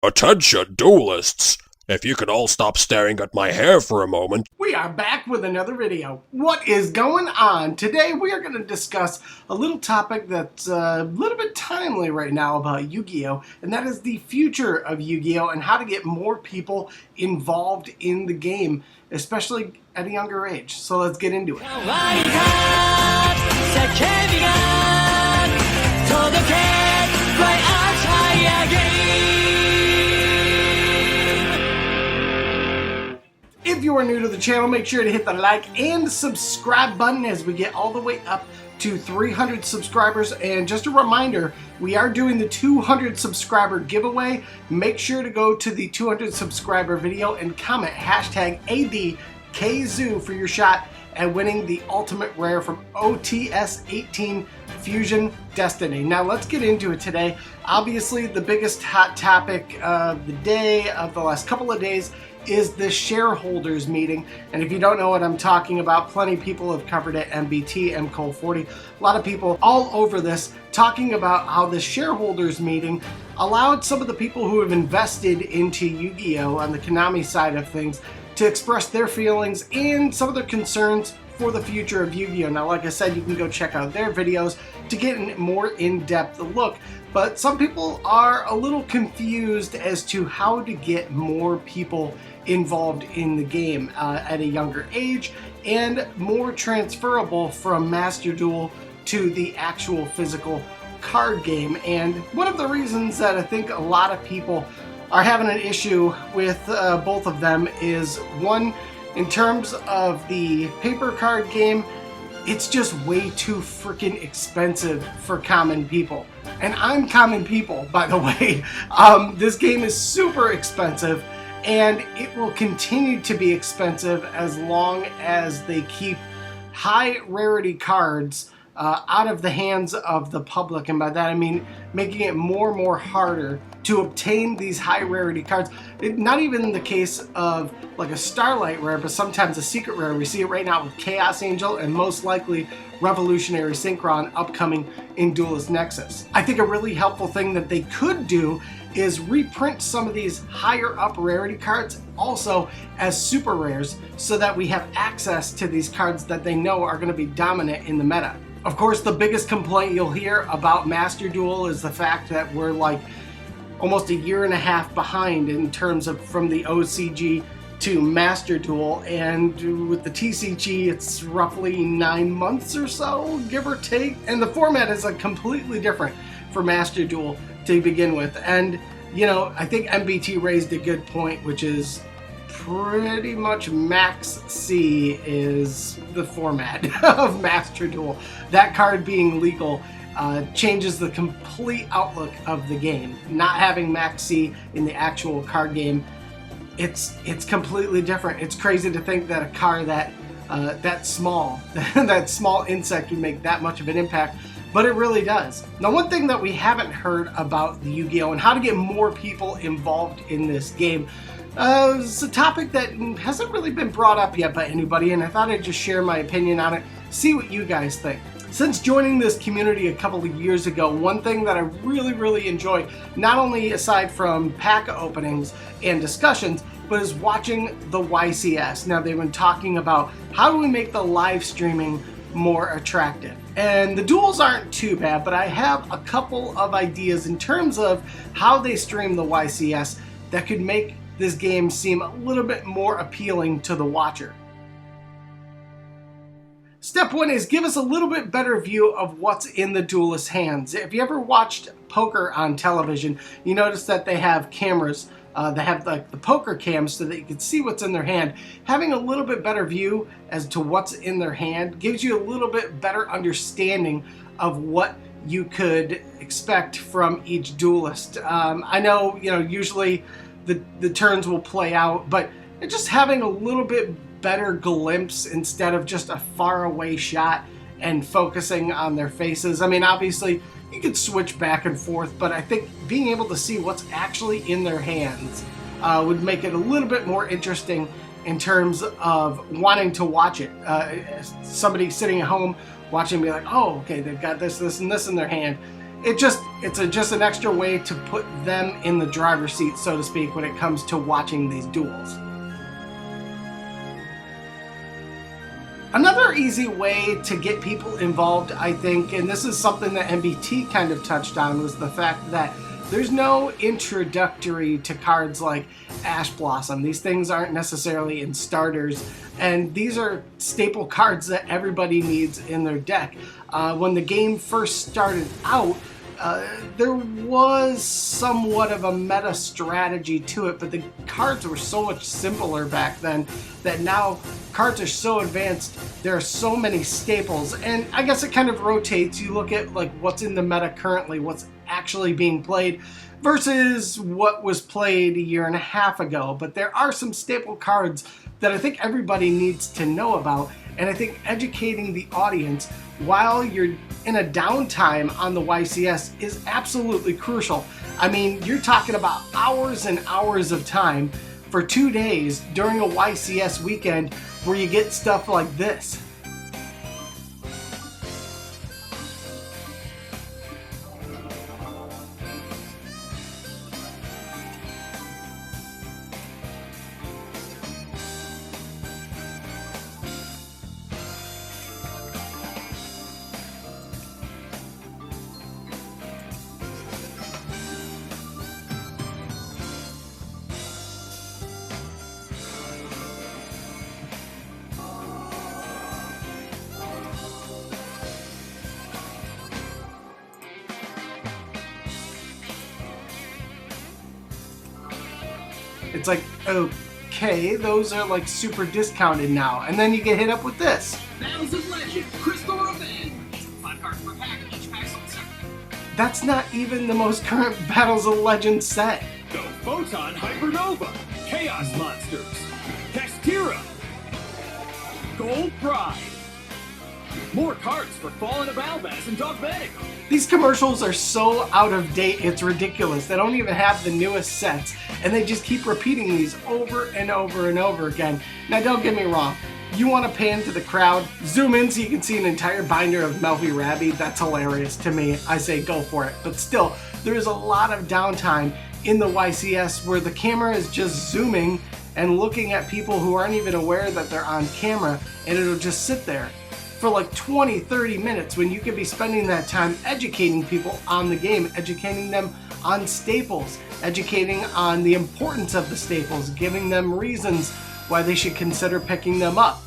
Attention, duelists! If you could all stop staring at my hair for a moment. We are back with another video. What is going on? Today we are going to discuss a little topic that's a little bit timely right now about Yu-Gi-Oh! And that is the future of Yu-Gi-Oh! And how to get more people involved in the game, especially at a younger age. So let's get into it. If you are new to the channel, make sure to hit the like and subscribe button as we get all the way up to 300 subscribers. And just a reminder, we are doing the 200 subscriber giveaway. Make sure to go to the 200 subscriber video and comment hashtag ADKZoo for your shot at winning the ultimate rare from OTS 18 Fusion Destiny. Now let's get into it today. Obviously the biggest hot topic of the day, of the last couple of days, is the shareholders meeting. And if you don't know what I'm talking about, plenty of people have covered it, MBT, MCole40, a lot of people all over this, talking about how the shareholders meeting allowed some of the people who have invested into Yu-Gi-Oh! On the Konami side of things to express their feelings and some of their concerns for the future of Yu-Gi-Oh! Now, like I said, you can go check out their videos to get a more in-depth look, but some people are a little confused as to how to get more people involved in the game at a younger age and more transferable from Master Duel to the actual physical card game. And one of the reasons that I think a lot of people are having an issue with both of them is, one, in terms of the paper card game, it's just way too freaking expensive for common people. And I'm common people, by the way. This game is super expensive, and it will continue to be expensive as long as they keep high rarity cards out of the hands of the public. And by that I mean making it more and more harder to obtain these high rarity cards. Not even in the case of like a Starlight rare, but sometimes a secret rare. We see it right now with Chaos Angel and most likely Revolutionary Synchron upcoming in Duelist Nexus. I think a really helpful thing that they could do is reprint some of these higher up rarity cards also as super rares, so that we have access to these cards that they know are going to be dominant in the meta. Of course, the biggest complaint you'll hear about Master Duel is the fact that we're like almost a year and a half behind in terms of from the OCG to Master Duel, and with the TCG it's roughly 9 months or so, give or take, and the format is completely different for Master Duel to begin with. And you know, I think MBT raised a good point, which is pretty much Max C is the format of Master Duel. That card being legal changes the complete outlook of the game. Not having Max C in the actual card game, it's completely different. It's crazy to think that a card that small, that small insect would make that much of an impact, but it really does. Now, one thing that we haven't heard about the Yu-Gi-Oh! And how to get more people involved in this game is a topic that hasn't really been brought up yet by anybody, and I thought I'd just share my opinion on it, see what you guys think. Since joining this community a couple of years ago, one thing that I really enjoy, not only aside from pack openings and discussions, but is watching the YCS. Now, they've been talking about how do we make the live streaming more attractive. And the duels aren't too bad, but I have a couple of ideas in terms of how they stream the YCS that could make this game seem a little bit more appealing to the watcher. Step one is give us a little bit better view of what's in the duelist's hands. If you ever watched poker on television, you notice that they have cameras. They have like the poker cams so that you can see what's in their hand. Having a little bit better view as to what's in their hand gives you a little bit better understanding of what you could expect from each duelist. I know, you know, usually the turns will play out, but just having a little bit better glimpse instead of just a far away shot and focusing on their faces. I mean, obviously you could switch back and forth, but I think being able to see what's actually in their hands would make it a little bit more interesting in terms of wanting to watch it. Somebody sitting at home watching, be like, oh, okay, they've got this, this, and this in their hand. it's just an extra way to put them in the driver's seat, so to speak, when it comes to watching these duels. Another easy way to get people involved, I think, and this is something that MBT kind of touched on, was the fact that there's no introductory to cards like Ash Blossom. These things aren't necessarily in starters, and these are staple cards that everybody needs in their deck. When the game first started out, there was somewhat of a meta strategy to it, but the cards were so much simpler back then that now cards are so advanced, there are so many staples, and I guess it kind of rotates. You look at like what's in the meta currently, what's actually being played versus what was played a year and a half ago, but there are some staple cards that I think everybody needs to know about, and I think educating the audience while you're in a downtime on the YCS is absolutely crucial. I mean, you're talking about hours and hours of time for 2 days during a YCS weekend where you get stuff like this. It's like, okay, those are like super discounted now. And then you get hit up with this. Battles of Legend, Crystal Revenge. 5 cards per pack, each pack sold separately. That's not even the most current Battles of Legend set. Go Photon Hypernova, Chaos Monsters, Textira, Gold Pride. More cards for Fallen of Albaz and Dogmatic. These commercials are so out of date, it's ridiculous. They don't even have the newest sets, and they just keep repeating these over and over and over again. Now, don't get me wrong. You want to pan to the crowd, zoom in so you can see an entire binder of Melvy Rabby. That's hilarious to me. I say go for it. But still, there is a lot of downtime in the YCS where the camera is just zooming and looking at people who aren't even aware that they're on camera, and it'll just sit there for like 20-30 minutes when you could be spending that time educating people on the game, educating them on staples, educating on the importance of the staples, giving them reasons why they should consider picking them up.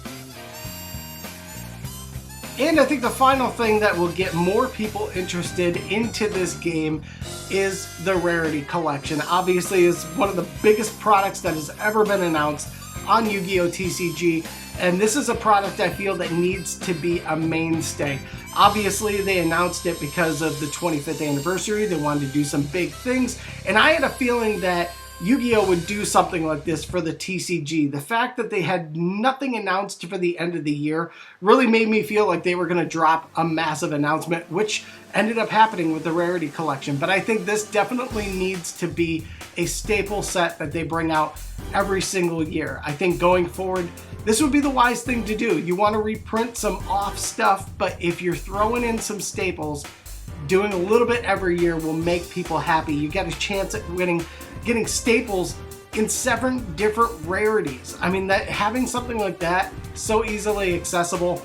And I think the final thing that will get more people interested into this game is the Rarity Collection. Obviously, it's one of the biggest products that has ever been announced on Yu-Gi-Oh! TCG, and this is a product I feel that needs to be a mainstay. Obviously, they announced it because of the 25th anniversary. They wanted to do some big things, and I had a feeling that Yu-Gi-Oh! Would do something like this for the TCG. The fact that they had nothing announced for the end of the year really made me feel like they were going to drop a massive announcement, which ended up happening with the Rarity Collection. But I think this definitely needs to be a staple set that they bring out every single year. I think going forward, this would be the wise thing to do. You want to reprint some off stuff, but if you're throwing in some staples, doing a little bit every year will make people happy. You get a chance at getting staples in 7 different rarities. I mean, that having something like that so easily accessible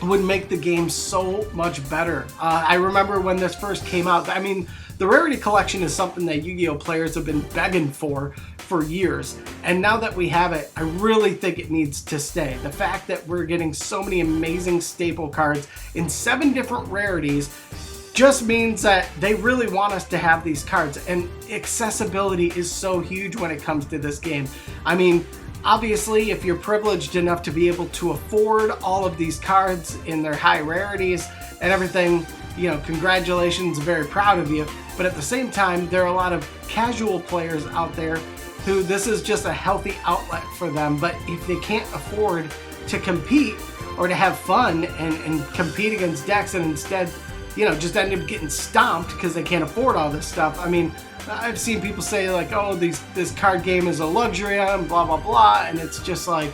would make the game so much better. I remember when this first came out, I mean, the Rarity Collection is something that Yu-Gi-Oh! Players have been begging for years, and now that we have it, I really think it needs to stay. The fact that we're getting so many amazing staple cards in 7 different rarities just means that they really want us to have these cards, and accessibility is so huge when it comes to this game. I mean, obviously, if you're privileged enough to be able to afford all of these cards in their high rarities and everything, you know, congratulations, very proud of you. But at the same time, there are a lot of casual players out there who this is just a healthy outlet for them. But if they can't afford to compete or to have fun and compete against decks, and instead, you know, just end up getting stomped because they can't afford all this stuff. I mean, I've seen people say like, oh, this card game is a luxury item, blah, blah, blah. And it's just like,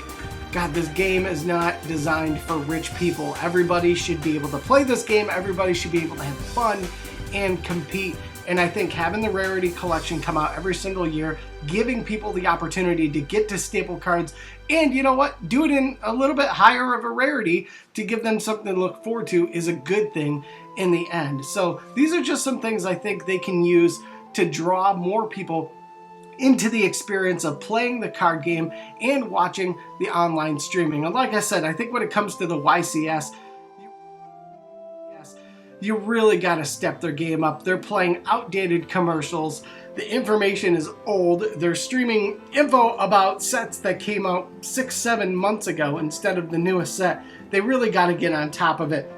God, this game is not designed for rich people. Everybody should be able to play this game. Everybody should be able to have fun and compete. And I think having the Rarity Collection come out every single year, giving people the opportunity to get to staple cards, and you know what, do it in a little bit higher of a rarity to give them something to look forward to is a good thing in the end. So these are just some things I think they can use to draw more people into the experience of playing the card game and watching the online streaming. And like I said, I think when it comes to the YCS, you really got to step their game up. They're playing outdated commercials. The information is old. They're streaming info about sets that came out 6-7 months ago instead of the newest set. They really got to get on top of it.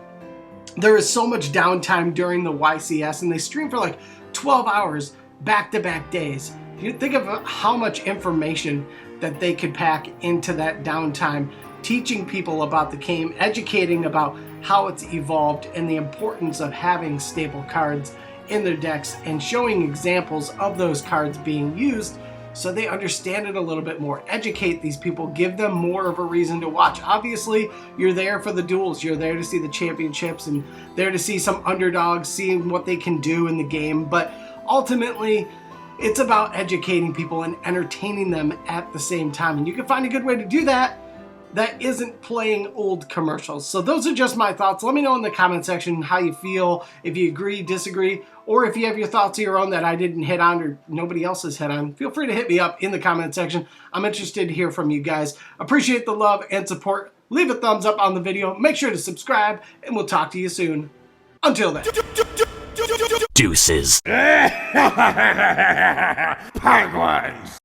There is so much downtime during the YCS, and they stream for like 12 hours back-to-back days. You think of how much information that they could pack into that downtime, teaching people about the game, educating about how it's evolved and the importance of having staple cards in their decks, and showing examples of those cards being used so they understand it a little bit more. Educate these people, give them more of a reason to watch. Obviously, you're there for the duels, you're there to see the championships and there to see some underdogs, seeing what they can do in the game, but ultimately, it's about educating people and entertaining them at the same time. And you can find a good way to do that that isn't playing old commercials. So those are just my thoughts. Let me know in the comment section how you feel, if you agree, disagree, or if you have your thoughts of your own that I didn't hit on or nobody else has hit on. Feel free to hit me up in the comment section. I'm interested to hear from you guys. Appreciate the love and support. Leave a thumbs up on the video. Make sure to subscribe, and we'll talk to you soon. Until then. Deuces. Penguins!